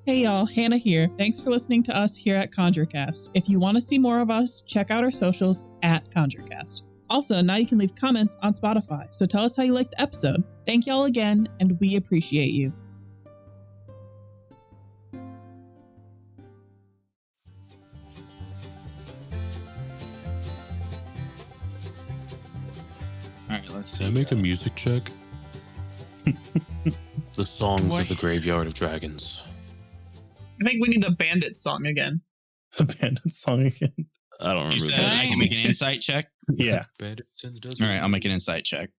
Hey y'all, Hannah here. Thanks for listening to us here at ConjureCast. If you want to see more of us, check out our socials at ConjureCast. Also, now you can leave comments on Spotify, so tell us how you liked the episode. Thank y'all again, and we appreciate you. All right, let's see. Can I make a music check? The songs of the Graveyard of Dragons. I think we need the bandit song again. The bandit song again? I don't remember Said that. I can make an insight check. Yeah. Bandits in the desert. All right, I'll make an insight check.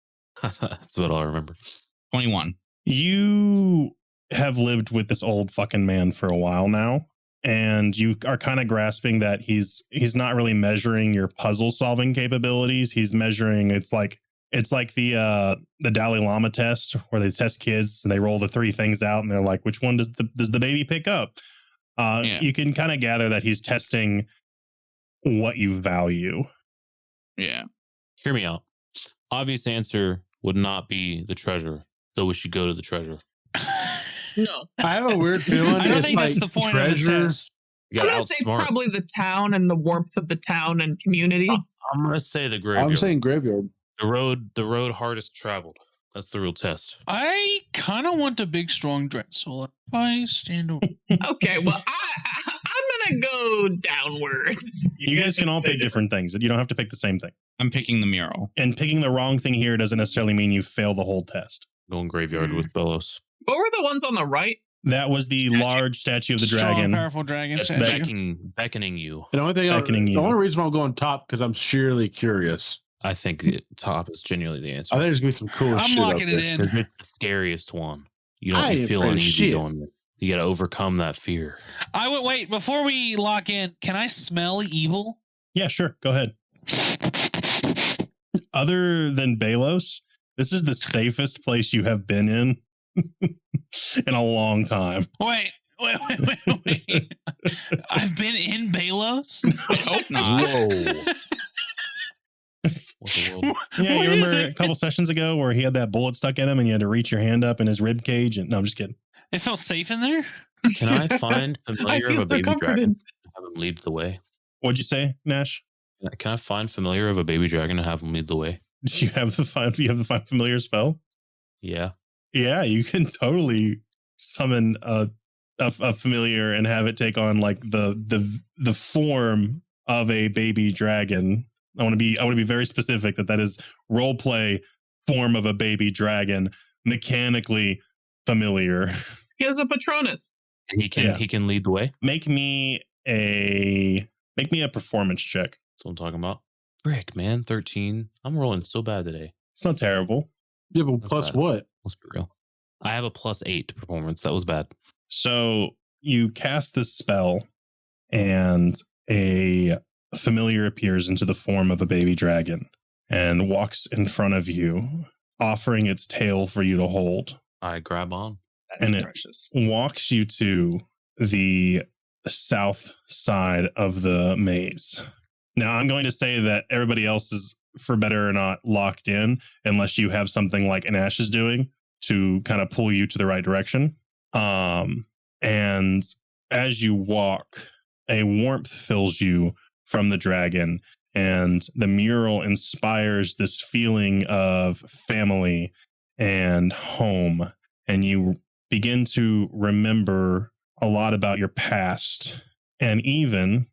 That's what I'll remember. 21. You have lived with this old fucking man for a while now, and you are kind of grasping that he's not really measuring your puzzle solving capabilities. He's measuring it's like the Dalai Lama test where they test kids and they roll the three things out and they're like, which one does the baby pick up? You can kind of gather that he's testing what you value. Yeah. Hear me out. Obvious answer would not be the treasure, though we should go to the treasure. No. I have a weird feeling. I don't think that's the point of the test. You I'm gotta going to say it's outsmart. probably the town and the warmth of the town and community. I'm gonna say the graveyard. I'm saying graveyard. the road hardest traveled. That's the real test. I kind of want the big, strong dread soul. If I stand over. Okay, well, I'm going to go downwards. You guys can all pick different things. You don't have to pick the same thing. I'm picking the mural. And picking the wrong thing here doesn't necessarily mean you fail the whole test. Going graveyard with Bellows. What were the ones on the right? That was the large statue of the Strong, dragon. powerful dragon. That's statue. beckoning you. The only thing, Beckoning you. the only reason I'm going top because I'm sheerly curious. I think the top is genuinely the answer. I think there's gonna be some cool I'm shit. locking up it there. in. Because it's the scariest one. You I don't ain't feel afraid of uneasy shit. going there. You got to overcome that fear. I would wait before we lock in. Can I smell evil? Yeah, sure. Go ahead. Other than Balos, this is the safest place you have been in a long time. Wait. I've been in Balos. I hope not. Whoa. What the world? Yeah, What you is remember it? a couple sessions ago where he had that bullet stuck in him and you had to reach your hand up in his rib cage? And no, I'm just kidding. It felt safe in there. Can I find familiar feel of a so baby comforted. dragon and have him lead the way? What'd you say, Nash? Can I find familiar of a baby dragon and have him lead the way? Do you have the find familiar spell? Yeah. Yeah, you can totally summon a familiar and have it take on like the form of a baby dragon. I want to be very specific that is role play form of a baby dragon, mechanically familiar. He has a Patronus. And he can lead the way. Make me a performance check. That's what I'm talking about. Frick, man, 13. I'm rolling so bad today. It's not terrible. Yeah, but That's plus bad. what? Let's be real. I have a +8 to performance. That was bad. So you cast this spell, and a familiar appears into the form of a baby dragon and walks in front of you, offering its tail for you to hold. I grab on. That's And it- precious. Walks you to the south side of the maze. Now, I'm going to say that everybody else is, for better or not, locked in, unless you have something like Anash is doing to kind of pull you to the right direction. And as you walk, a warmth fills you from the dragon, and the mural inspires this feeling of family and home. And you begin to remember a lot about your past. And even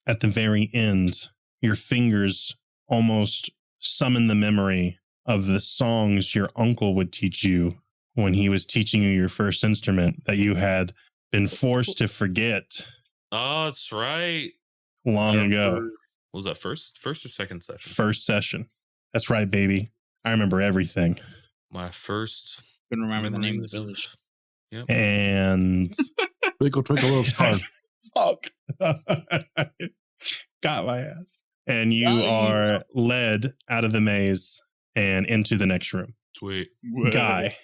at the very end, your fingers almost summon the memory of the songs your uncle would teach you when he was teaching you your first instrument that you had been forced to forget Oh, that's right. long ago. What was that first or second session? First session. That's right, baby. I remember everything. My first. Couldn't remember the name of the memories. village. Yep. And Twinkle, twinkle, little star. fuck. Got my ass. And you are led out of the maze and into the next room. Sweet. Guy,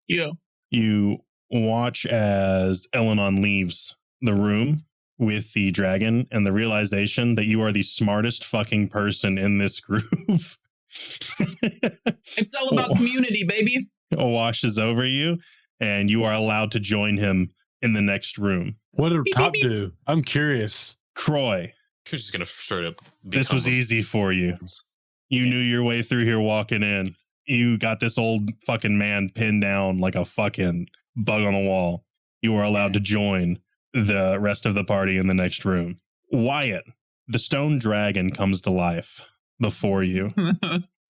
Yeah. you watch as Elenon leaves the room with the dragon and the realization that you are the smartest fucking person in this group. It's all about community, baby. Washes over you, and you are allowed to join him in the next room. What did Top do? I'm curious. Croy, She's just gonna straight up. this was easy for you. You knew your way through here walking in. You got this old fucking man pinned down like a fucking bug on the wall. You are allowed to join the rest of the party in the next room. Wyatt, the stone dragon comes to life before you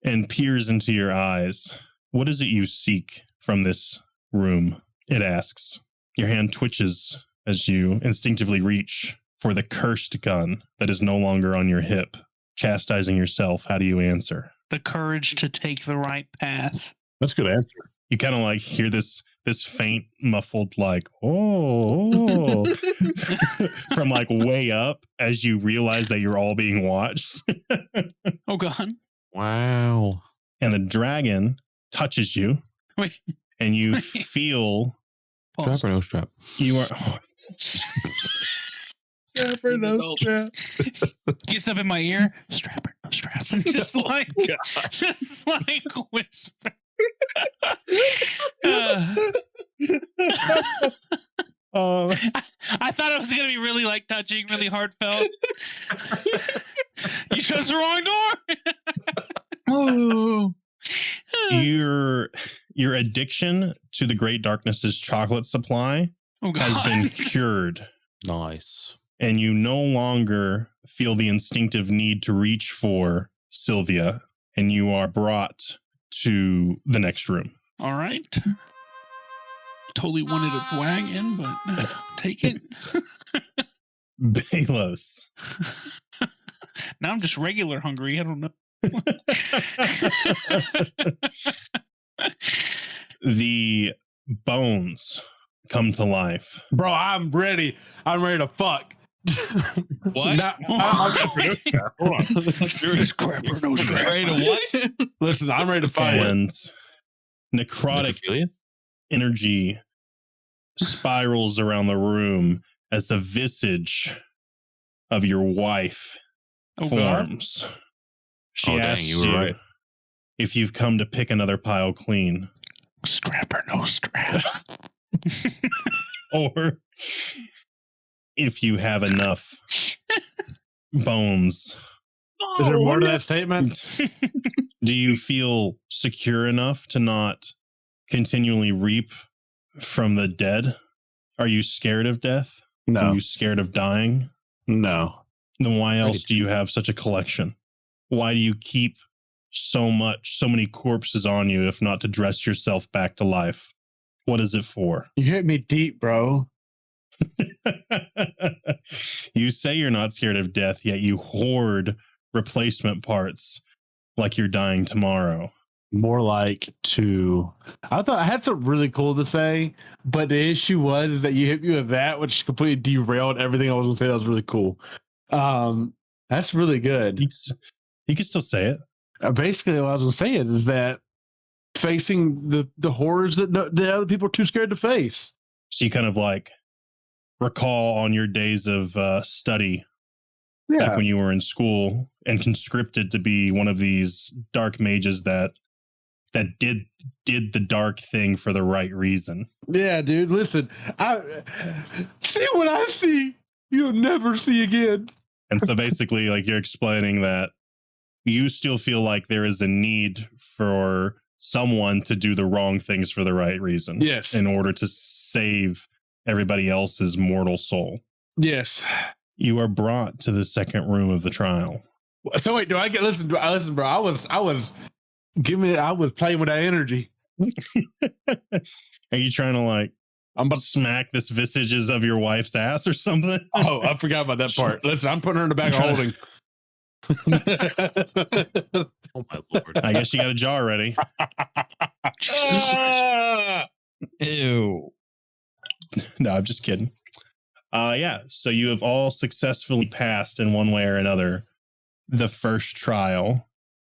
and peers into your eyes. What is it you seek from this room? It asks. Your hand twitches as you instinctively reach for the cursed gun that is no longer on your hip. Chastising yourself, how do you answer? The courage to take the right path. That's a good answer. You kind of like hear this faint muffled like, oh, from like way up as you realize that you're all being watched. Oh God. Wow. And the dragon touches you. Wait. And you feel Strap or no strap? you are strap or no strap. Gets up in my ear. Strap or no strap. Just like whisper. I thought it was gonna be really like touching, really heartfelt. You chose the wrong door. Oh. Your addiction to the Great Darkness's chocolate supply Oh God. has been cured. Nice. And you no longer feel the instinctive need to reach for Sylvia, and you are brought to the next room. All right. Totally wanted a wagon, but take it. Balos. Now I'm just regular hungry. I don't know. The bones come to life. Bro, I'm ready. I'm ready to fuck. What? Hold on. Scrap or no scrap. Ready to what? Listen, I'm ready to fight. And necrotic Necrophilia? energy spirals around the room as the visage of your wife Oh God. forms. She Oh, dang, asks you were right. if you've come to pick another pile clean, Scrap or no scrap. or if you have enough bones. Is there more to that statement? Do you feel secure enough to not continually reap from the dead? Are you scared of death? Are No. you scared of dying? No. Then why else do you have such a collection? Why do you keep so many corpses on you, if not to dress yourself back to life? What is it for? You hit me deep, bro. You say you're not scared of death, yet you hoard replacement parts like you're dying tomorrow. More like to. I thought I had something really cool to say, but the issue was that you hit me with that, which completely derailed everything I was going to say. That was really cool. That's really good. You can still say it. Basically, what I was going to say is that facing the horrors that the other people are too scared to face. So you kind of like recall on your days of study Yeah. back when you were in school and conscripted to be one of these dark mages that did the dark thing for the right reason. Yeah, dude. Listen, I see what I see. You'll never see again. And so basically, like, you're explaining that you still feel like there is a need for someone to do the wrong things for the right reason. Yes. In order to save everybody else's mortal soul. Yes. You are brought to the second room of the trial. So wait, do I get listen, bro? I was playing with that energy. Are you trying to like I'm about smack this visages of your wife's ass or something? Oh, I forgot about that part. Listen, I'm putting her in the bag of holding. Oh my lord. I guess you got a jar ready. Ew. No, I'm just kidding. Yeah, so you have all successfully passed in one way or another the first trial.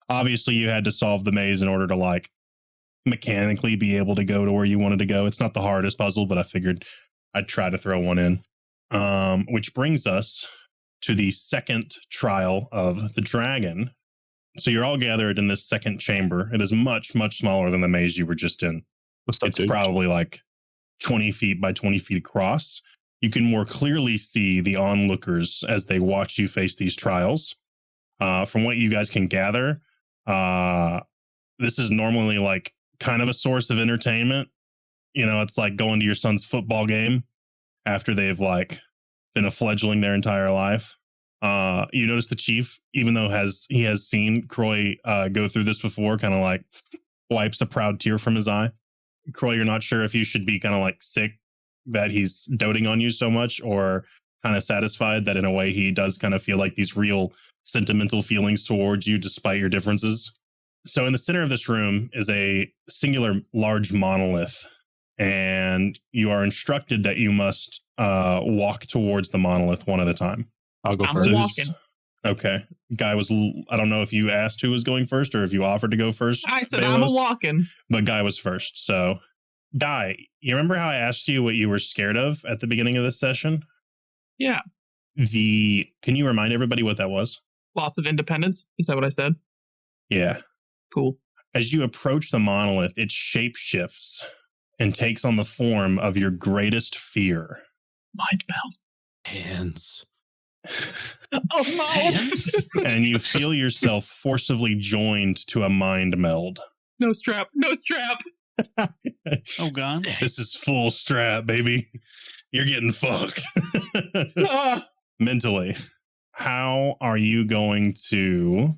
Obviously, you had to solve the maze in order to like mechanically be able to go to where you wanted to go. It's not the hardest puzzle, but I figured I'd try to throw one in. Which brings us to the second trial of the dragon. So you're all gathered in this second chamber. It is much, much smaller than the maze you were just in. What's up, It's dude? probably like 20 feet by 20 feet across. You can more clearly see the onlookers as they watch you face these trials. From what you guys can gather, this is normally like kind of a source of entertainment. You know, it's like going to your son's football game after they've like been a fledgling their entire life. You notice the chief, even though he has seen Croy go through this before, kind of like wipes a proud tear from his eye. Croy, you're not sure if you should be kind of like sick that he's doting on you so much, or kind of satisfied that in a way he does kind of feel like these real sentimental feelings towards you despite your differences. So in the center of this room is a singular large monolith, and you are instructed that you must walk towards the monolith one at a time. I'll go I'm first. walking. Okay. Guy was, I don't know if you asked who was going first or if you offered to go first. I said, Balos, I'm walking. but Guy was first. So, Guy, you remember how I asked you what you were scared of at the beginning of this session? Yeah. Can you remind everybody what that was? Loss of independence. Is that what I said? Yeah. Cool. As you approach the monolith, it shape shifts and takes on the form of your greatest fear. Mind meld. Hands. Oh, no. Hands. And you feel yourself forcibly joined to a mind meld. No strap. No strap. Oh, God. This is full strap, baby. You're getting fucked. Ah. Mentally. How are you going to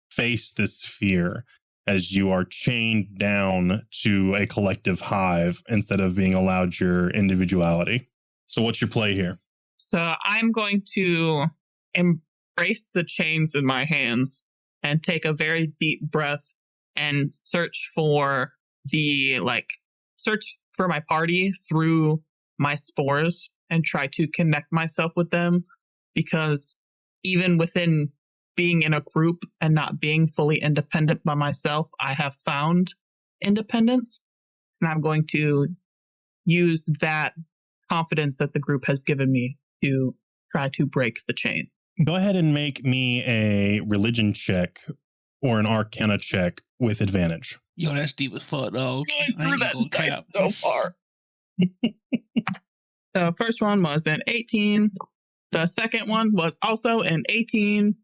face this fear as you are chained down to a collective hive instead of being allowed your individuality? So what's your play here? So I'm going to embrace the chains in my hands and take a very deep breath and search for my party through my spores and try to connect myself with them, because even within being in a group and not being fully independent by myself, I have found independence, and I'm going to use that confidence that the group has given me to try to break the chain. Go ahead and make me a religion check or an arcana check with advantage. Yo, that's deep as fuck, dog. I I threw ain't that gonna cap. dice so far. The first one was an 18. The second one was also an 18.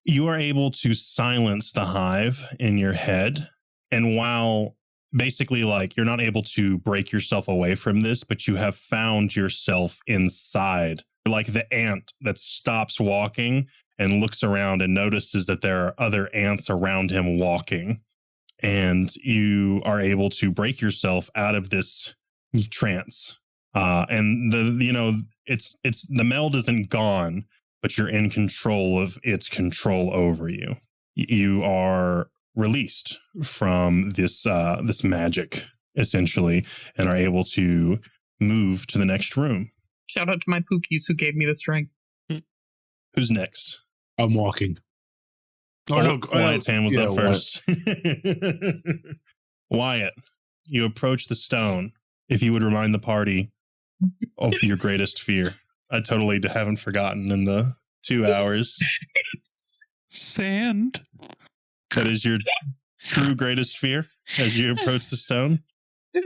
You are able to silence the hive in your head. And while basically like you're not able to break yourself away from this, but you have found yourself inside, like the ant that stops walking and looks around and notices that there are other ants around him walking. And you are able to break yourself out of this trance. And it's the meld isn't gone, but you're in control of its control over you. You are released from this magic, essentially, and are able to move to the next room. Shout out to my Pookies who gave me the strength. Who's next? I'm walking. Oh, no. Wyatt's hand was up Wyatt. first. Wyatt, you approach the stone. If you would remind the party of your greatest fear. I totally haven't forgotten in the 2 hours. Sand. That is your true greatest fear as you approach the stone? He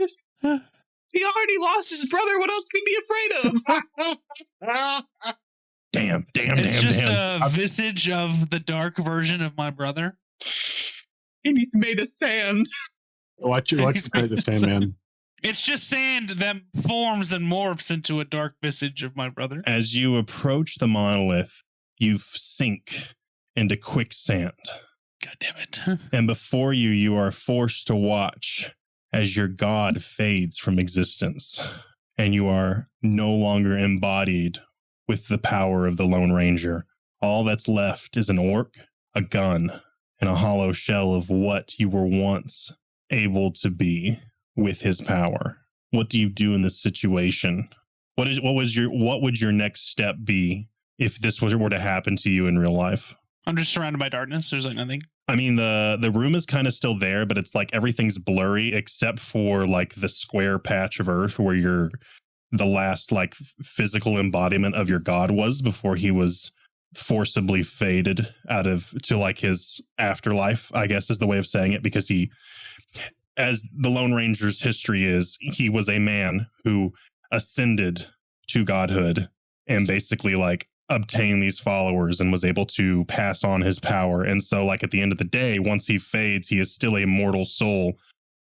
already lost his brother. What else could he be afraid of? Damn. It's just a visage of the dark version of my brother. And he's made of sand. Watch He's play the Sandman. It's just sand that forms and morphs into a dark visage of my brother. As you approach the monolith, you sink into quicksand. God damn it. And before you, you are forced to watch as your god fades from existence. And you are no longer embodied with the power of the Lone Ranger. All that's left is an orc, a gun, and a hollow shell of what you were once able to be with his power. What do you do in this situation? What would your next step be if this were to happen to you in real life? I'm just surrounded by darkness. There's like nothing. I mean, the room is kind of still there, but it's like everything's blurry except for like the square patch of earth where the last like physical embodiment of your god was before he was forcibly faded to like his afterlife, I guess is the way of saying it, because as the Lone Ranger's history is, he was a man who ascended to godhood and basically like obtained these followers and was able to pass on his power. And so like at the end of the day, once he fades, he is still a mortal soul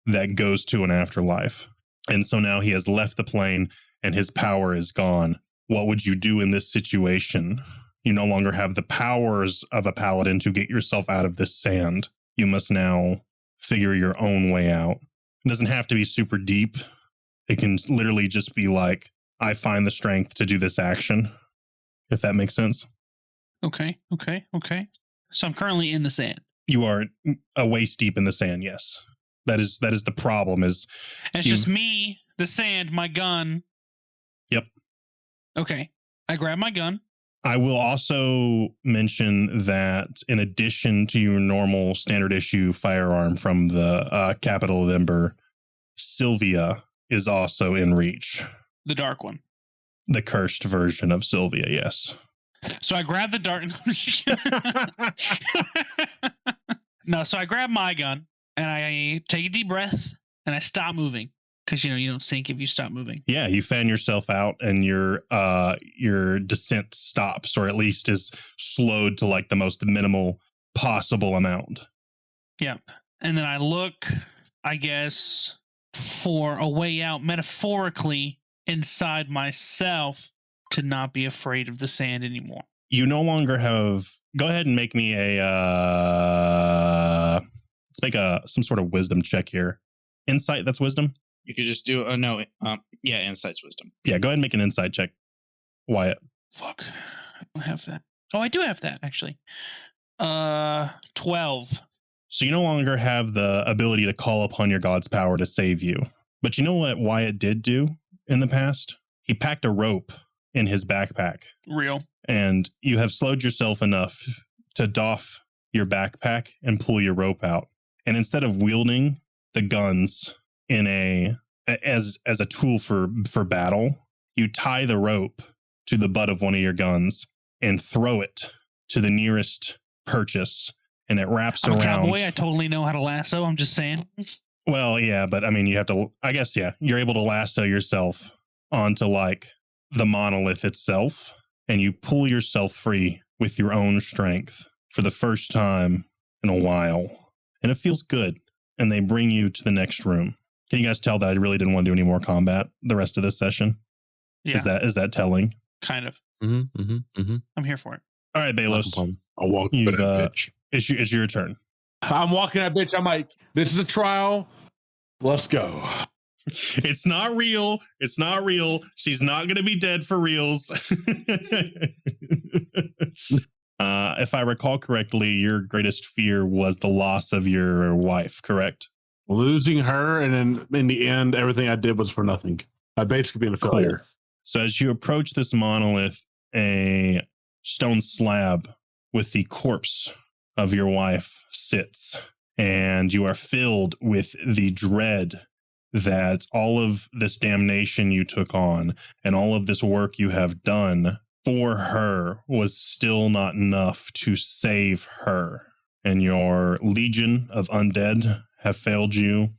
that goes to an afterlife. And so now he has left the plane and his power is gone. What would you do in this situation? You no longer have the powers of a paladin to get yourself out of this sand. You must now figure your own way out. It doesn't have to be super deep. It can literally just be like, I find the strength to do this action, if that makes sense. Okay. So I'm currently in the sand. You are a waist deep in the sand, yes. That is the problem is... And it's just me, the sand, my gun. Yep. Okay. I grab my gun. I will also mention that in addition to your normal standard issue firearm from the Capital of Ember, Sylvia is also in reach. The dark one. The cursed version of Sylvia, yes. So I grab the dark... No, so I grab my gun and I take a deep breath and I stop moving. Because, you don't sink if you stop moving. Yeah, you fan yourself out and your descent stops, or at least is slowed to like the most minimal possible amount. Yep. And then I look, I guess, for a way out metaphorically inside myself to not be afraid of the sand anymore. You no longer have... Go ahead and make me a... let's make some sort of wisdom check here. Insight, that's wisdom? You could just do insight's wisdom. Yeah, go ahead and make an insight check, Wyatt. Fuck. I don't have that. Oh, I do have that, actually. 12. So you no longer have the ability to call upon your god's power to save you. But you know what Wyatt did do in the past? He packed a rope in his backpack. Real. And you have slowed yourself enough to doff your backpack and pull your rope out. And instead of wielding the guns as a tool for battle, you tie the rope to the butt of one of your guns and throw it to the nearest purchase, and it wraps I'm around. a cowboy. I totally know how to lasso. I'm just saying. Well, yeah, but I mean, you have to. I guess, yeah, you're able to lasso yourself onto like the monolith itself, and you pull yourself free with your own strength for the first time in a while, and it feels good. And they bring you to the next room. Can you guys tell that I really didn't want to do any more combat the rest of this session? Yeah. Is that telling? Kind of. Mm-hmm. I'm here for it. All right, Balos. I'll walk with that bitch. It's your turn. I'm walking that bitch. I'm like, this is a trial. Let's go. It's not real. It's not real. She's not going to be dead for reals. If I recall correctly, your greatest fear was the loss of your wife, correct? Losing her, and then in the end, everything I did was for nothing. I basically been a failure. Cool. So as you approach this monolith, a stone slab with the corpse of your wife sits, and you are filled with the dread that all of this damnation you took on and all of this work you have done for her was still not enough to save her. And your legion of undead have failed you.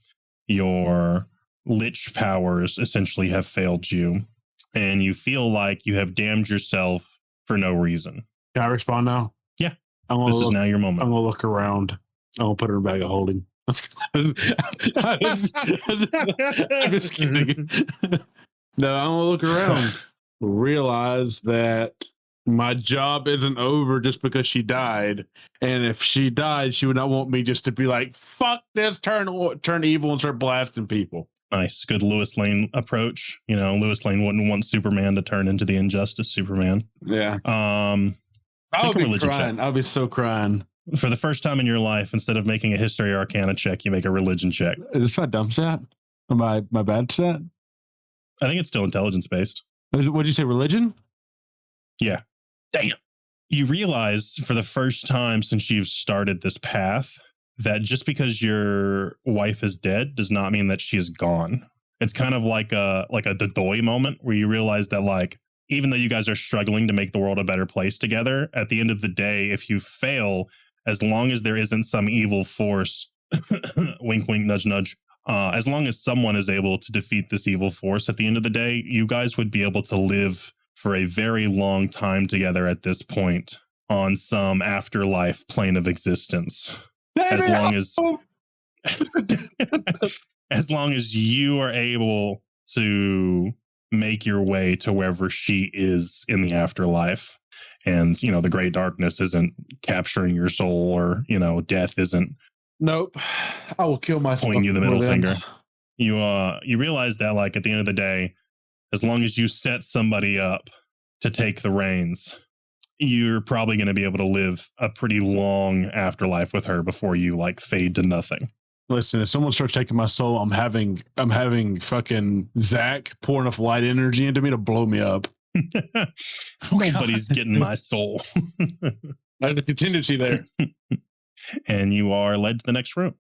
Your lich powers essentially have failed you. And you feel like you have damned yourself for no reason. Can I respond now? Yeah. This is now your moment. I'm going to look around. I'm going to put her in a bag of holding. I'm just kidding. No, I'm going to look around. Realize that my job isn't over just because she died. And if she died, she would not want me just to be like, fuck this, turn evil and start blasting people. Nice. Good Lewis Lane approach. Lewis Lane wouldn't want Superman to turn into the Injustice Superman. Yeah. I would be crying. I'll be so crying. For the first time in your life, instead of making a history or arcana check, you make a religion check. Is this my dumb set? Or my bad set? I think it's still intelligence based. What did you say, religion? Yeah. Damn. You realize for the first time since you've started this path that just because your wife is dead does not mean that she is gone. It's kind of like a Dodoy moment where you realize that, like, even though you guys are struggling to make the world a better place together, at the end of the day, if you fail, as long as there isn't some evil force, wink, wink, nudge, nudge, as long as someone is able to defeat this evil force at the end of the day, you guys would be able to live for a very long time together at this point on some afterlife plane of existence. As long as as long as you are able to make your way to wherever she is in the afterlife, and the great darkness isn't capturing your soul, or death isn't Nope. I will kill myself. pointing you the middle before then. finger. You realize that, like, at the end of the day, as long as you set somebody up to take the reins, you're probably going to be able to live a pretty long afterlife with her before you like fade to nothing. Listen, if someone starts taking my soul, I'm having fucking Zach pour enough light energy into me to blow me up. Nobody's getting my soul. There's a contingency there. And you are led to the next room.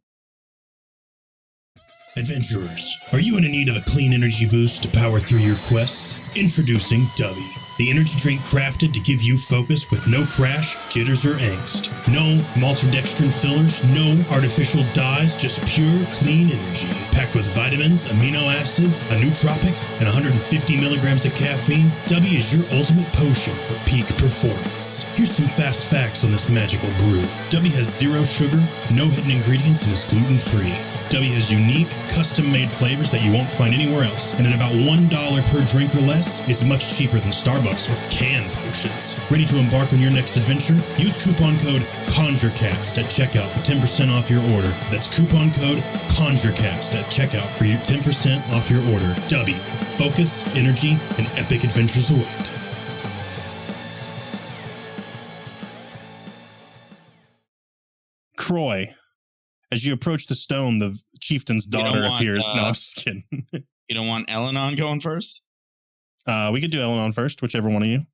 Adventurers, are you in need of a clean energy boost to power through your quests? Introducing Dubby, the energy drink crafted to give you focus with no crash, jitters, or angst. No maltodextrin fillers, no artificial dyes, just pure, clean energy. Packed with vitamins, amino acids, a nootropic, and 150 milligrams of caffeine, Dubby is your ultimate potion for peak performance. Here's some fast facts on this magical brew. Dubby has 0 sugar, no hidden ingredients, and is gluten-free. Dubby has unique, custom-made flavors that you won't find anywhere else, and at about $1 per drink or less, it's much cheaper than Starbucks or canned potions. Ready to embark on your next adventure? Use coupon code CONJURECAST at checkout for 10% off your order. That's coupon code CONJURECAST at checkout for your 10% off your order. Dubby, focus, energy, and epic adventures await. Croy, as you approach the stone, the chieftain's daughter appears. No, I'm just kidding. You don't want Elenon going first? We could do Elenon first, whichever one of you.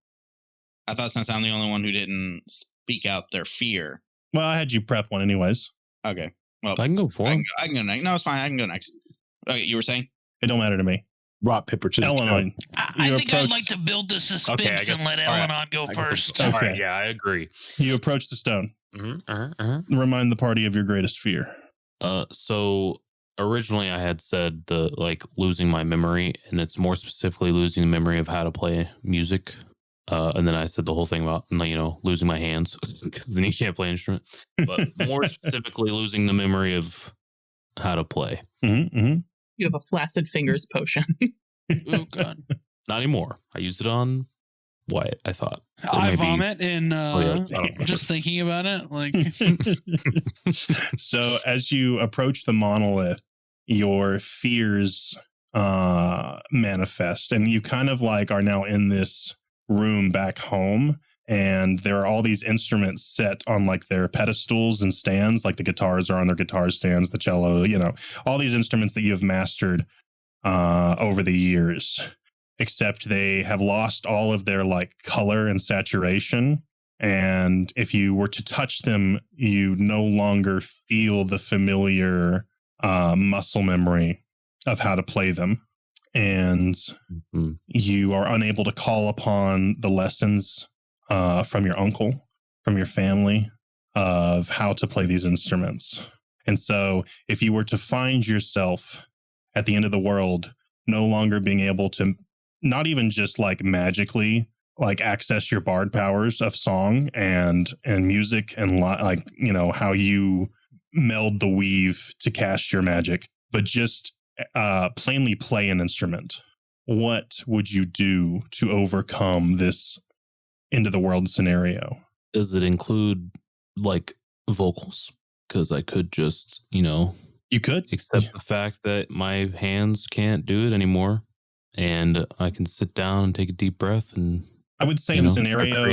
I thought since I'm the only one who didn't speak out their fear. Well, I had you prep one anyways. Okay. Well, I can go for him. I can go next. No, it's fine. I can go next. Okay, you were saying? It don't matter to me. Rock, paper, scissors. Elenon. I think I'd like to build the suspense and let Elenon go first. All Okay. right, yeah, I agree. You approach the stone. Remind the party of your greatest fear. So originally I had said the losing my memory, and it's more specifically losing the memory of how to play music. And then I said the whole thing about losing my hands because then you can't play an instrument. But more specifically, losing the memory of how to play. You have a flaccid fingers potion. Oh God! Not anymore. I used it on Wyatt. I thought. I vomit and I don't just thinking about it. Like, So as you approach the monolith, your fears manifest, and you kind of are now in this room back home, and there are all these instruments set on their pedestals and stands. Like the guitars are on their guitar stands, the cello, all these instruments that you have mastered over the years, except they have lost all of their color and saturation. And if you were to touch them, you no longer feel the familiar muscle memory of how to play them. And you are unable to call upon the lessons from your uncle, from your family, of how to play these instruments. And so if you were to find yourself at the end of the world, no longer being able to not even just magically access your bard powers of song and music and how you meld the weave to cast your magic, but just plainly play an instrument, what would you do to overcome this end of the world scenario? Does it include vocals? Because I could just you could accept the fact that my hands can't do it anymore, and I can sit down and take a deep breath. And I would say in the scenario,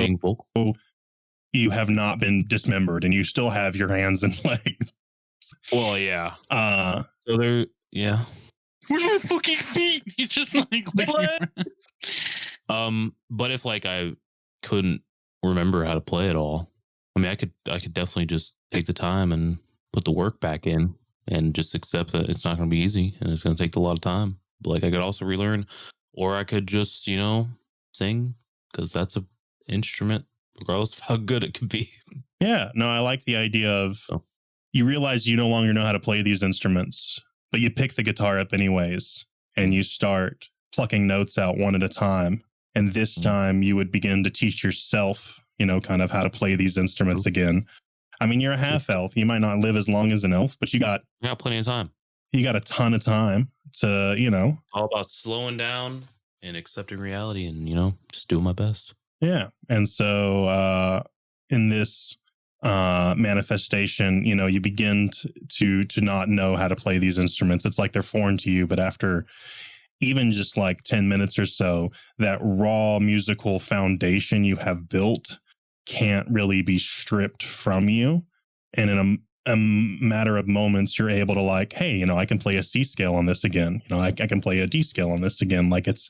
you have not been dismembered and you still have your hands and legs. Well, yeah. So there, yeah. where's my fucking feet? You just what? But if I couldn't remember how to play it all, I mean, I could definitely just take the time and put the work back in and just accept that it's not going to be easy and it's going to take a lot of time. But I could also relearn, or I could just, sing, because that's an instrument, regardless of how good it could be. Yeah, no, I like the idea of you realize you no longer know how to play these instruments, but you pick the guitar up anyways, and you start plucking notes out one at a time. And this time you would begin to teach yourself, kind of how to play these instruments again. I mean, you're a half elf. You might not live as long as an elf, but you got plenty of time. You got a ton of time to, all about slowing down and accepting reality and, just doing my best. Yeah. And so in this manifestation, you begin to not know how to play these instruments. It's like they're foreign to you, but after even just like 10 minutes or so, that raw musical foundation you have built can't really be stripped from you. And in a matter of moments, you're able to like, hey, I can play a C scale on this again. I can play a D scale on this again. Like it's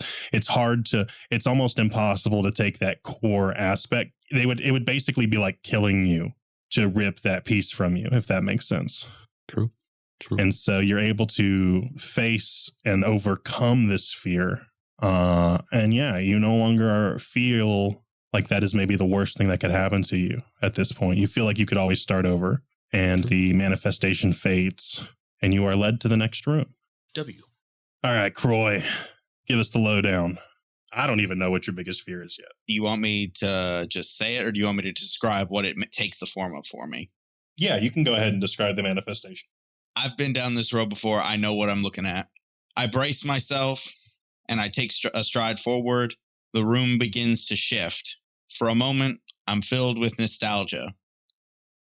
almost impossible to take that core aspect. It would basically be like killing you to rip that piece from you, if that makes sense. True. And so you're able to face and overcome this fear. And yeah, you no longer feel like that is maybe the worst thing that could happen to you at this point. You feel like you could always start over, and the manifestation fades and you are led to the next room. W. All right, Croy, give us the lowdown. I don't even know what your biggest fear is yet. Do you want me to just say it, or do you want me to describe what it takes the form of for me? Yeah, you can go ahead and describe the manifestation. I've been down this road before. I know what I'm looking at. I brace myself and I take a stride forward. The room begins to shift. For a moment, I'm filled with nostalgia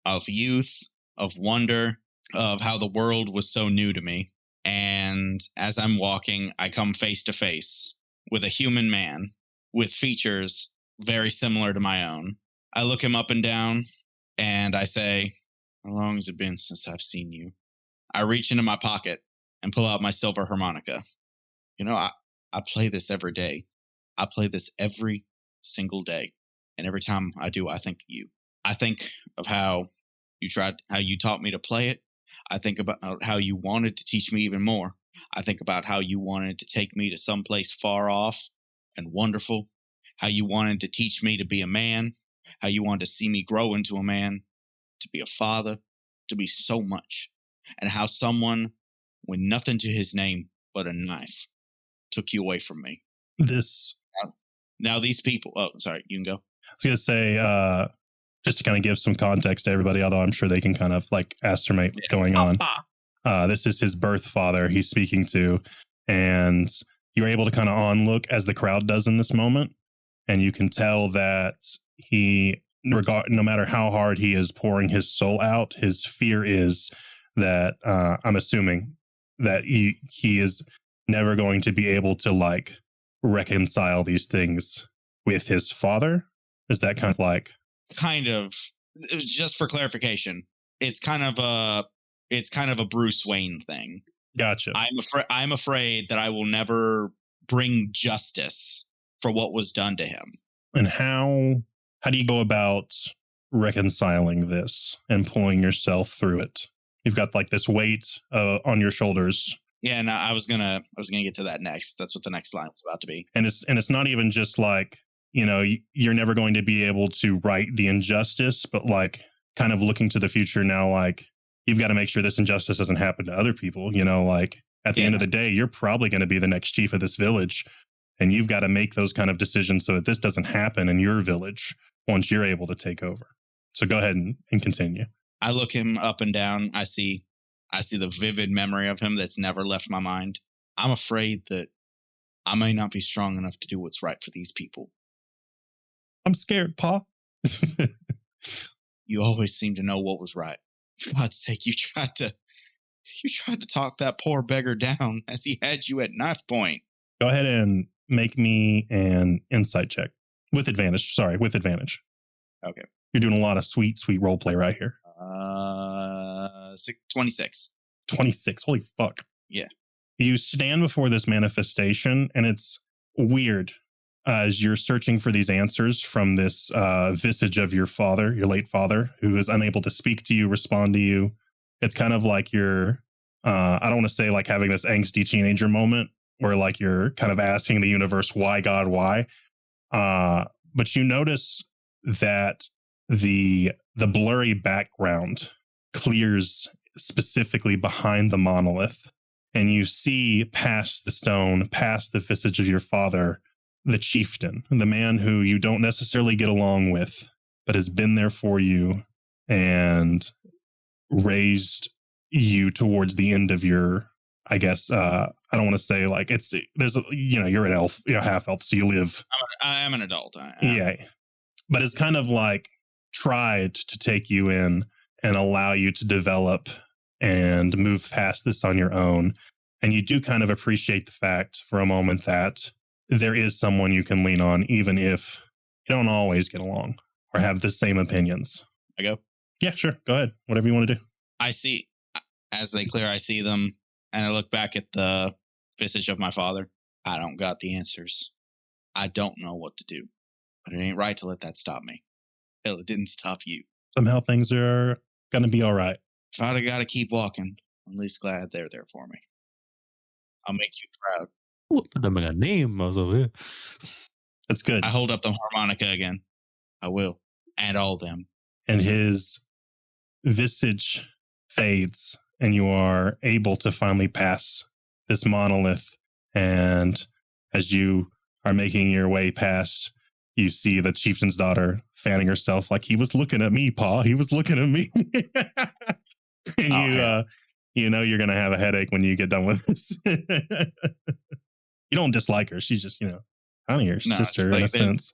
of youth, of wonder, of how the world was so new to me. And as I'm walking, I come face to face with a human man with features very similar to my own. I look him up and down and I say, "How long has it been since I've seen you?" I reach into my pocket and pull out my silver harmonica. I play this every day. I play this every single day. And every time I do, I think of you. I think of how you taught me to play it. I think about how you wanted to teach me even more. I think about how you wanted to take me to someplace far off and wonderful. How you wanted to teach me to be a man. How you wanted to see me grow into a man, to be a father, to be so much. And how someone with nothing to his name but a knife took you away from me. Now these people... Oh, sorry, you can go. I was going to say, just to kind of give some context to everybody, although I'm sure they can kind of like estimate what's going on. This is his birth father he's speaking to. And you're able to kind of onlook as the crowd does in this moment. And you can tell that no matter how hard he is pouring his soul out, his fear is that I'm assuming that he is never going to be able to like reconcile these things with his father. Is that kind of just for clarification, it's kind of a Bruce Wayne thing. Gotcha. I'm afraid that I will never bring justice for what was done to him. And how do you go about reconciling this and pulling yourself through it? You've got like this weight on your shoulders. Yeah, and I was gonna get to that next. That's what the next line was about to be. And it's not even just like, you're never going to be able to right the injustice, but like kind of looking to the future now, like you've got to make sure this injustice doesn't happen to other people. Like at the end of the day, you're probably going to be the next chief of this village, and you've got to make those kind of decisions so that this doesn't happen in your village once you're able to take over. So go ahead and continue. I look him up and down. I see the vivid memory of him that's never left my mind. I'm afraid that I may not be strong enough to do what's right for these people. I'm scared, Pa. You always seem to know what was right. For God's sake, you tried to talk that poor beggar down as he had you at knife point. Go ahead and make me an insight check with advantage. Sorry, with advantage. Okay. You're doing a lot of sweet role play right here. 26. 26. Holy fuck. Yeah. You stand before this manifestation, and it's weird as you're searching for these answers from this visage of your father, your late father, who is unable to speak to you, respond to you. It's kind of like you're, I don't want to say like having this angsty teenager moment where like you're kind of asking the universe, why God, why? But you notice that the blurry background clears specifically behind the monolith. and you see past the stone, past the visage of your father, the chieftain, the man who you don't necessarily get along with, but has been there for you and raised you towards the end of your, I guess, I don't want to say like you're an elf, half elf, so you live. I am an adult. Yeah. But it's kind of like tried to take you in and allow you to develop and move past this on your own. And you do kind of appreciate the fact for a moment that there is someone you can lean on, even if you don't always get along or have the same opinions. I go? Yeah, sure. Go ahead. Whatever you want to do. I see, as they clear, I see them, and I look back at the visage of my father. I don't got the answers. I don't know what to do, but it ain't right to let that stop me. Hell, it didn't stop you. Somehow things are going to be all right. If I'd have got to keep walking, I'm at least glad they're there for me. I'll make you proud. I'm a name. I was over here. That's good. I hold up the harmonica again. I will. And all them. And his visage fades, and you are able to finally pass this monolith. And as you are making your way past, you see the chieftain's daughter fanning herself like, he was looking at me, Pa. He was looking at me. And you know you're going to have a headache when you get done with this. You don't dislike her. She's just, kind of your sister in a sense.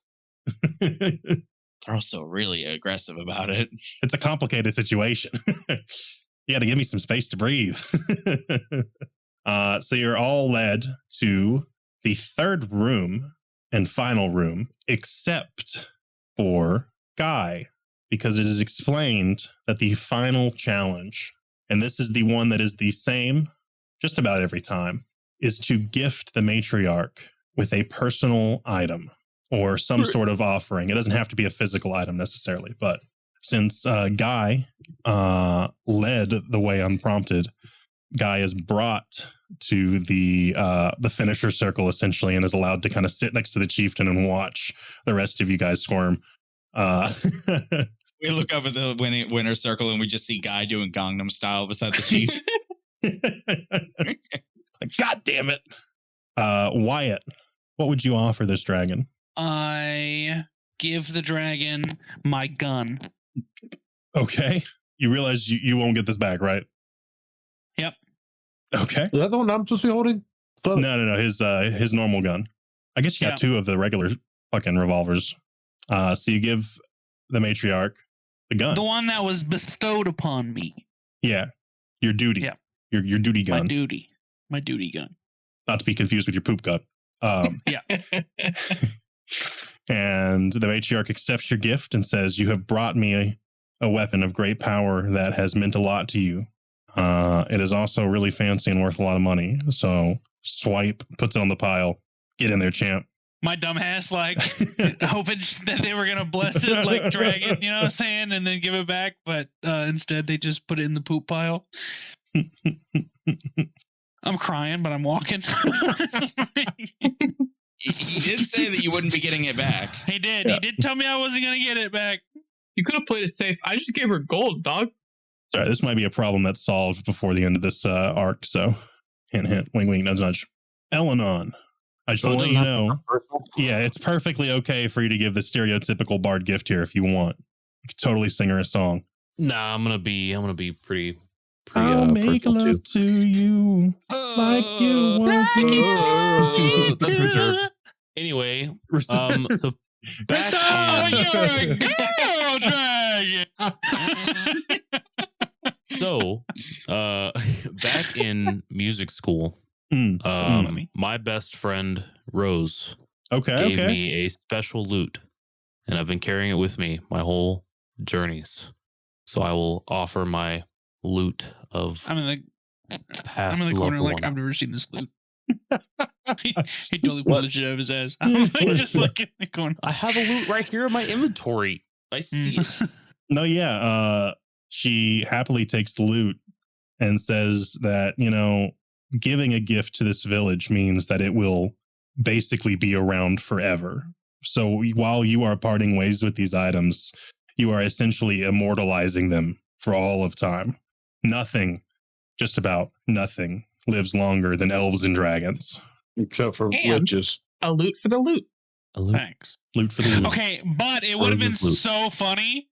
They're also really aggressive about it. It's a complicated situation. You got to give me some space to breathe. So you're all led to the third room and final room, except for Guy, because it is explained that the final challenge, and this is the one that is the same just about every time, is to gift the matriarch with a personal item or some sort of offering. It doesn't have to be a physical item necessarily, but since Guy led the way unprompted, Guy is brought to the finisher circle essentially, and is allowed to kind of sit next to the chieftain and watch the rest of you guys squirm. We look up at the winner circle and we just see Guy doing Gangnam Style beside the chief. God damn it. Wyatt, what would you offer this dragon? I give the dragon my gun. Okay. You realize you won't get this back, right? Yep. Okay. Is that the one I'm supposed to be holding? No. His normal gun. I guess you got two of the regular fucking revolvers. So you give the matriarch the gun. The one that was bestowed upon me. Yeah. Your duty. Yeah. Your duty gun. My duty gun. Not to be confused with your poop gun. Yeah. And the matriarch accepts your gift and says, you have brought me a weapon of great power that has meant a lot to you. It is also really fancy and worth a lot of money. So swipe, puts it on the pile. Get in there, champ. My dumbass, hoping that they were going to bless it like dragon, you know what I'm saying? And then give it back. But instead, they just put it in the poop pile. I'm crying, but I'm walking. He did say that you wouldn't be getting it back. He did. Yeah. He did tell me I wasn't going to get it back. You could have played it safe. I just gave her gold, dog. Sorry, this might be a problem that's solved before the end of this arc. So, hint, hint, wink, wink, nudge, nudge. Elenon, I just want to let you know. Yeah, it's perfectly okay for you to give the stereotypical bard gift here if you want. You could totally sing her a song. Nah, I'm gonna be pretty. I'll make love to you like you want me. That's reserved. Anyway, so back you're a girl dragon. So, back in music school, my best friend Rose gave me a special lute, and I've been carrying it with me my whole journeys. So I will offer my lute of. I'm in the corner like I've never seen this lute. he totally pulled the shit out of his ass. I'm just like in the corner. I have a lute right here in my inventory. I see it. No, yeah. She happily takes the lute and says that, giving a gift to this village means that it will basically be around forever. So while you are parting ways with these items, you are essentially immortalizing them for all of time. Nothing, just about nothing, lives longer than elves and dragons. Except for And- witches. A loot for the loot. Thanks. Loot for the loot. Okay, but it would have been Birds of loot. so funny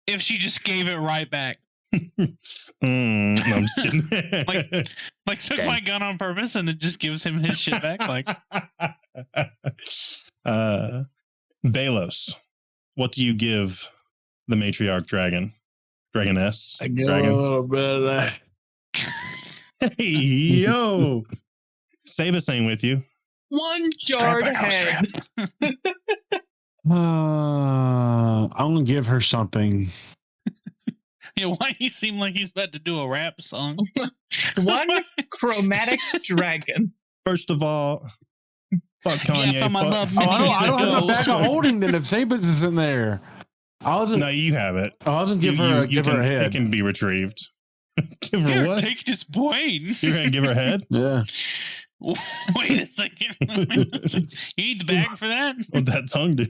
if she just gave it right back. No, I'm just kidding. Like took my gun on purpose and then just gives him his shit back. Like, Balos, what do you give the matriarch dragoness? I give Dragon. a little bit of that. Hey, yo. Sabus ain't with you. One Strap jarred back, I'll head. I'm gonna give her something. yeah, why he seem like he's about to do a rap song? One chromatic dragon. First of all, fuck Kanye. Yes, on my fuck- love Oh, I don't have Go. the bag of holding then if Sabins is in there. I wasn't No, you have it. I wasn't give her a It head. can be retrieved. Give her Here, what? take this brain. You're gonna give her head? Yeah. Wait a second. You need the bag for that? What that tongue do?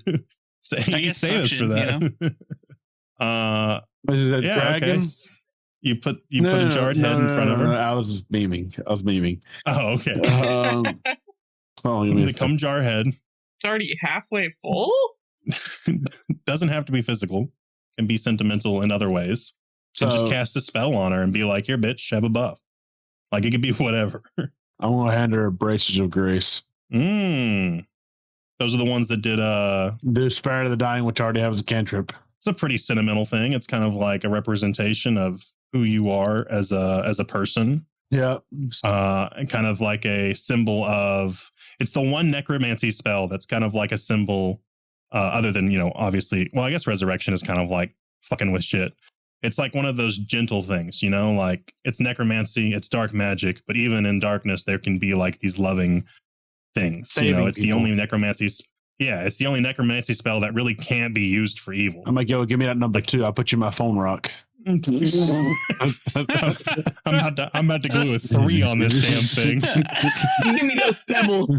Say, I guess say this for suction, that. Is it a Yeah, dragon? okay. You put a jarred head in front of her. I was just memeing. Oh, okay. Oh, give me a The cum jar head It's already halfway full? doesn't have to be physical. Can be sentimental in other ways. So just cast a spell on her and be like, "Here, bitch, have a buff." Like it could be whatever. I'm gonna hand her braces of grace. Those are the ones that did. The Spirit of the Dying, which already has a cantrip. It's a pretty sentimental thing. It's kind of like a representation of who you are as a person. Yeah. And kind of like a symbol of. It's the one necromancy spell that's kind of like a symbol. Other than obviously, well, I guess resurrection is kind of like fucking with shit. It's like one of those gentle things, like it's necromancy, it's dark magic, but even in darkness, there can be like these loving things. Saving It's the only necromancy. Yeah, it's the only necromancy spell that really can't be used for evil. I'm like, yo, give me that number 2. I'll put you in my phone rock. I'm about to glue a 3 on this damn thing. Give me those pebbles.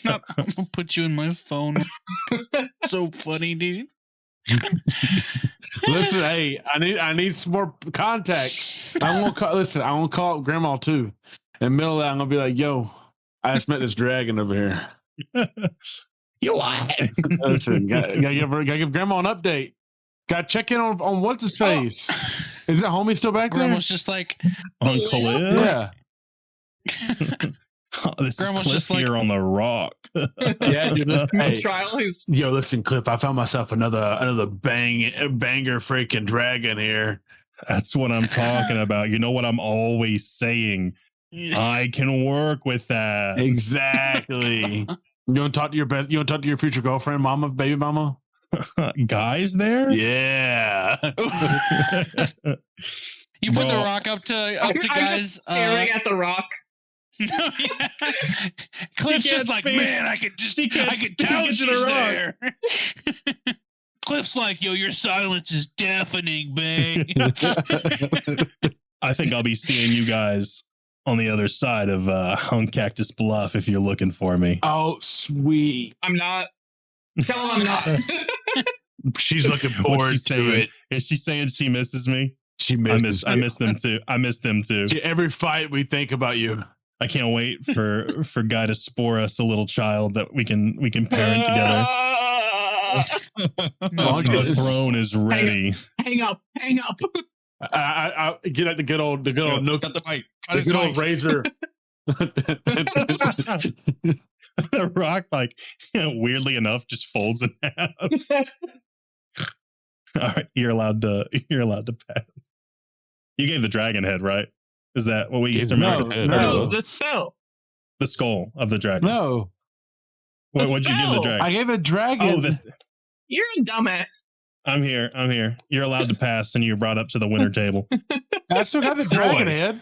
I'm gonna put you in my phone. So funny, dude. Listen, hey, I need some more contact. I'm gonna call up Grandma too. In the middle of that, I'm gonna be like, yo, I just met this dragon over here. You what? Listen, gotta give Grandma an update. Gotta check in on what's his face. Is that homie still back there? Grandma's just like, On Cliff? Yeah. This Grandma's is Cliff just like- here on the rock. Yeah, dude. Listen, hey, Trial is yo, listen, Cliff. I found myself another banger freaking dragon here. That's what I'm talking about. You know what I'm always saying? I can work with that. Exactly. You want to talk to your best? You want to talk to your future girlfriend, mama, baby mama? Guys there? Yeah. you put the Bro. rock up to I'm guys. just staring at the rock. Cliff's She just can't like, speak. man, I could tell speak to she's the there. Cliff's like, yo, your silence is deafening, babe. I think I'll be seeing you guys on the other side of on Cactus Bluff if you're looking for me. Oh, sweet. I'm not. Tell him I'm not. She's looking What's forward she to saying? it. Is she saying she misses me? She I misses. miss them too. I miss them too. Every fight we think about you. I can't wait for Guy to spore us a little child that we can parent together. The throne is ready. Hang up. I get at the good old nook, Cut the mic. Cut the his good mic. old razor. The rock, like weirdly enough, just folds in half. All right, you're allowed to pass. You gave the dragon head, right? Is that what we used to remember? No, the spell. The skull of the dragon. No, What'd you give the spell. dragon? I gave a dragon. Oh, You're a dumbass. I'm here. You're allowed to pass, and you're brought up to the winner table. I still got the dragon head.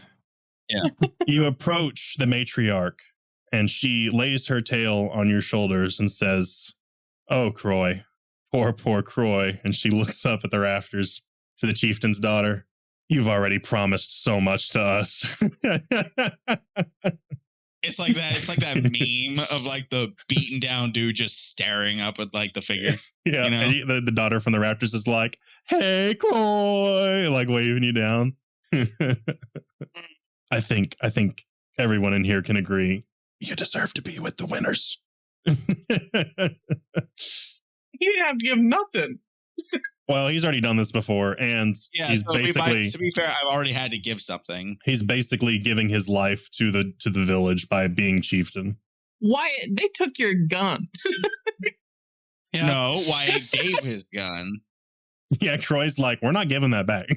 You approach the matriarch, and she lays her tail on your shoulders and says, "Oh, Croy, poor Croy." And she looks up at the rafters to the chieftain's daughter. You've already promised so much to us. It's like that meme of like the beaten down dude just staring up at like the figure. Yeah, You know? and the daughter from the rafters is like, "Hey, Croy," like waving you down. I think everyone in here can agree. You deserve to be with the winners. You didn't have to give nothing. Well, he's already done this before, and he's so basically. to be fair, I've already had to give something. He's basically giving his life to the village by being chieftain. Wyatt, they took your gun. Yeah. No, Wyatt gave his gun. Yeah, Croy's like, we're not giving that back.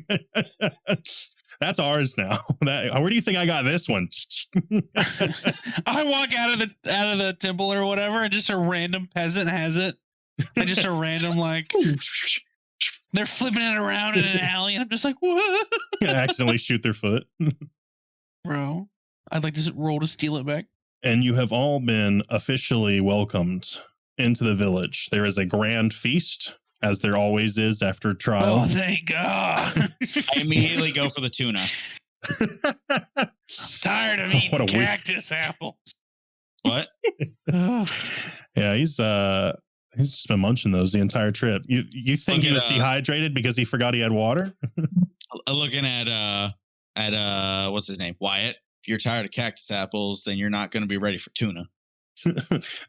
That's ours now. Where do you think I got this one? I walk out of the temple or whatever, and just a random peasant has it. And just a random like they're flipping it around in an alley, and I'm just like, what? Accidentally shoot their foot. Bro, I'd like to roll to steal it back. And you have all been officially welcomed into the village. There is a grand feast, as there always is after trial. Oh, thank God. I immediately go for the tuna. I'm tired of eating What a week. cactus apples. What? Yeah, he's just been munching those the entire trip. You think he was dehydrated because he forgot he had water? Looking at what's his name? Wyatt. If you're tired of cactus apples, then you're not going to be ready for tuna.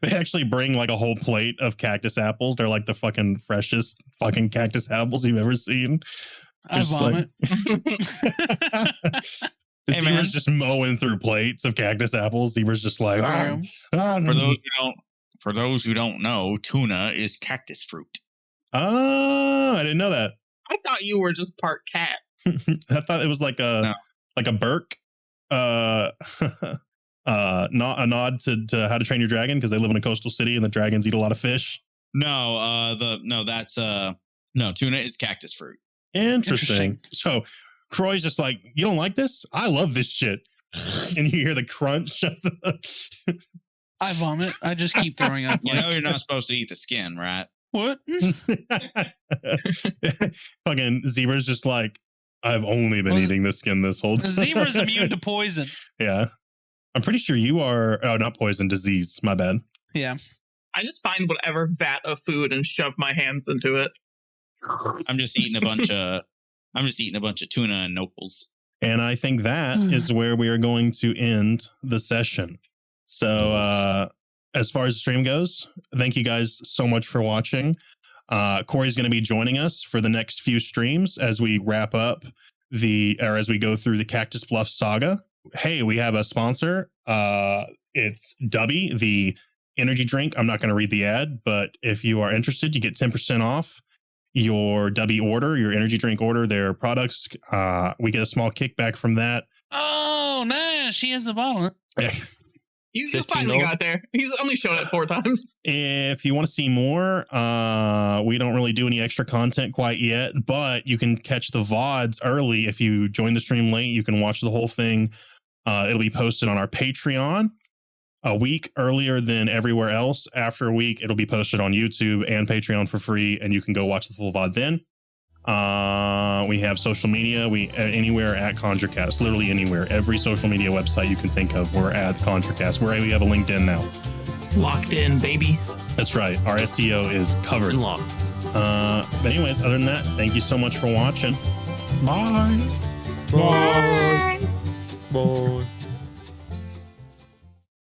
They actually bring like a whole plate of cactus apples. They're like the fucking freshest fucking cactus apples you've ever seen. I vomit. Hey, man. Zebra's just mowing through plates of cactus apples. Zebra's just like, For those who don't know, tuna is cactus fruit. Oh, I didn't know that. I thought you were just part cat. I thought it was like a Burke. Not a nod to How to Train Your Dragon because they live in a coastal city and the dragons eat a lot of fish. No, tuna is cactus fruit. Interesting. So Croy's just like, you don't like this? I love this shit. And you hear the crunch of the I vomit. I just keep throwing up. You know you're not supposed to eat the skin, right? What? Fucking Zebra's just like, I've only been eating the skin this whole time. Zebra's immune to poison. Yeah. I'm pretty sure you are. Oh, not poison, disease. My bad. Yeah. I just find whatever vat of food and shove my hands into it. I'm just eating a bunch of tuna and nopals. And I think that is where we are going to end the session. So as far as the stream goes, thank you guys so much for watching. Corey's going to be joining us for the next few streams as we wrap up as we go through the Cactus Bluff saga. Hey, we have a sponsor. It's Dubby, the energy drink. I'm not going to read the ad, but if you are interested, you get 10% off your Dubby order, your energy drink order, their products. We get a small kickback from that. Oh, nice. She has the bottle. You finally got there. He's only shown it 4 times. If you want to see more, we don't really do any extra content quite yet, but you can catch the VODs early. If you join the stream late, you can watch the whole thing. It'll be posted on our Patreon a week earlier than everywhere else. After a week, it'll be posted on YouTube and Patreon for free, and you can go watch the full VOD then. We have social media. We anywhere at ConjureCast, literally anywhere. Every social media website you can think of, we're at ConjureCast. We have a LinkedIn now. Locked in, baby. That's right. Our SEO is covered. But anyways, other than that, thank you so much for watching. Bye. Bye. Bye.